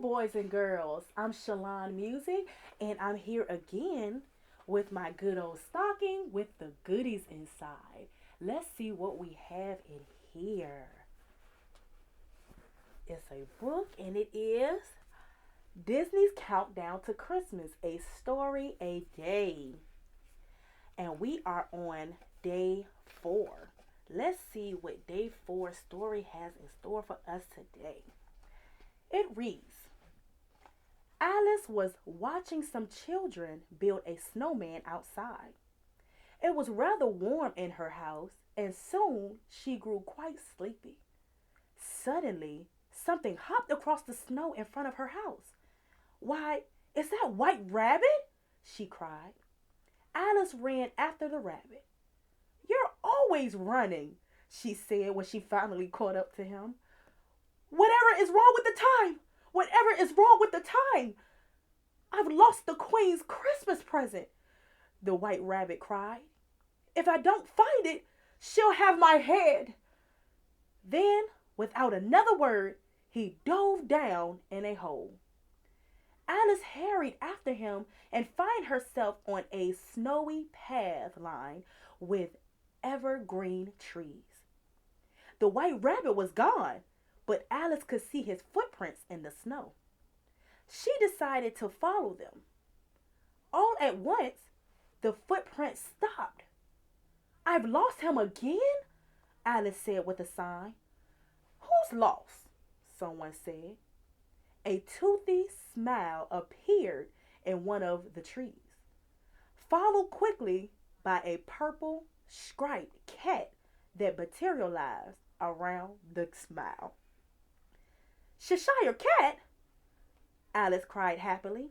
boys and girls. I'm Chelon Musiq, and I'm here again with my good old stocking with the goodies inside. Let's see what we have in here. It's a book, and it is Disney's Countdown to Christmas, a story a day. And we are on day 4. Let's see what day 4 story has in store for us today. It reads, Alice was watching some children build a snowman outside. It was rather warm in her house, and soon she grew quite sleepy. Suddenly, something hopped across the snow in front of her house. Why, is that White Rabbit? She cried. Alice ran after the rabbit. You're always running, she said when she finally caught up to him. Whatever is wrong with the time? Whatever is wrong with the time? I've lost the Queen's Christmas present, the White Rabbit cried. If I don't find it, she'll have my head. Then, without another word, he dove down in a hole. Alice hurried after him and found herself on a snowy path lined with evergreen trees. The White Rabbit was gone, but Alice could see his footprints in the snow. She decided to follow them. All at once, the footprints stopped. I've lost him again, Alice said with a sigh. Who's lost? Someone said. A toothy smile appeared in one of the trees, followed quickly by a purple striped cat that materialized around the smile. Cheshire Cat, Alice cried happily.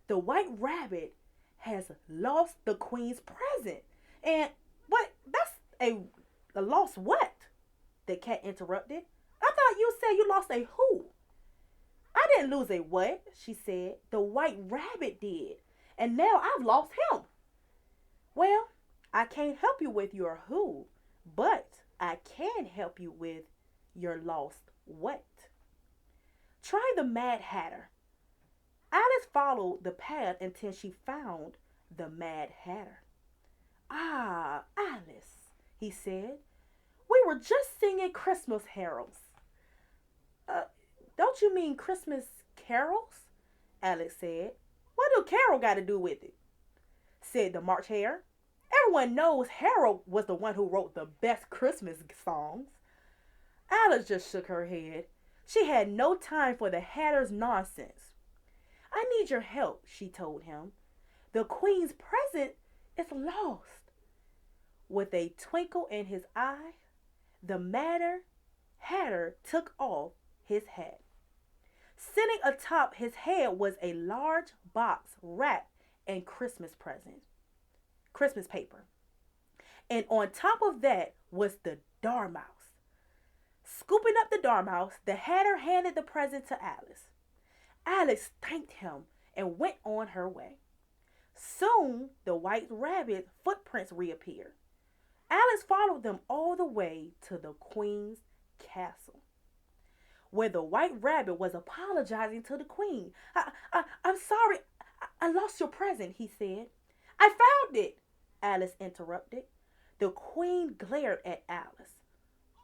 The White Rabbit has lost the Queen's present. And what? That's a lost what? The cat interrupted. I thought you said you lost a who? I didn't lose a what, she said. The White Rabbit did. And now I've lost him. Well, I can't help you with your who, but I can help you with your lost what. Try the Mad Hatter. Alice followed the path until she found the Mad Hatter. Ah, Alice, he said, we were just singing Christmas carols. Don't you mean Christmas carols? Alice said. What do Carol got to do with it? Said the March Hare. Everyone knows Harold was the one who wrote the best Christmas songs. Alice just shook her head. She had no time for the Hatter's nonsense. I need your help, she told him. The Queen's present is lost. With a twinkle in his eye, the Mad Hatter took off his hat. Sitting atop his head was a large box wrapped in Christmas paper. And on top of that was the Dormouse. Scooping up the Dormouse, the Hatter handed the present to Alice. Alice thanked him and went on her way. Soon, the White Rabbit's footprints reappeared. Alice followed them all the way to the Queen's castle, where the White Rabbit was apologizing to the Queen. I'm sorry, I lost your present, he said. I found it, Alice interrupted. The Queen glared at Alice.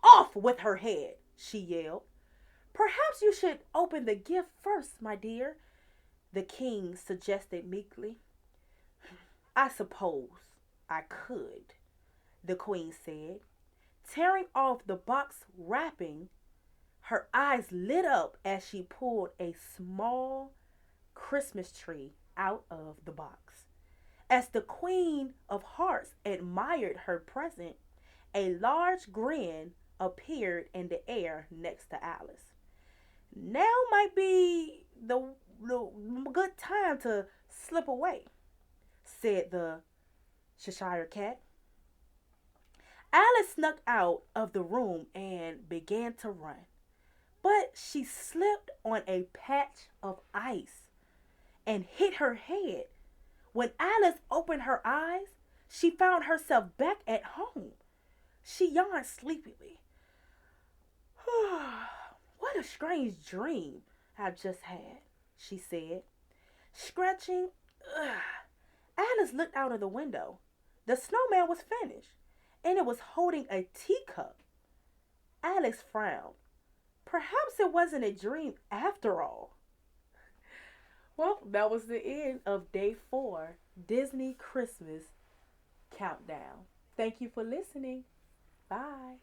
Off with her head, she yelled. Perhaps you should open the gift first, my dear, the King suggested meekly. I suppose I could, the Queen said. Tearing off the box wrapping, her eyes lit up as she pulled a small Christmas tree out of the box. As the Queen of Hearts admired her present, a large grin appeared in the air next to Alice. Now might be the good time to slip away, said the Cheshire Cat. Alice snuck out of the room and began to run. But she slipped on a patch of ice and hit her head. When Alice opened her eyes, she found herself back at home. She yawned sleepily. What a strange dream I just had, she said, scratching. Ugh. Alice looked out of the window. The snowman was finished, and it was holding a teacup. Alice frowned. Perhaps it wasn't a dream after all. Well, that was the end of day 4, Disney Christmas Countdown. Thank you for listening. Bye.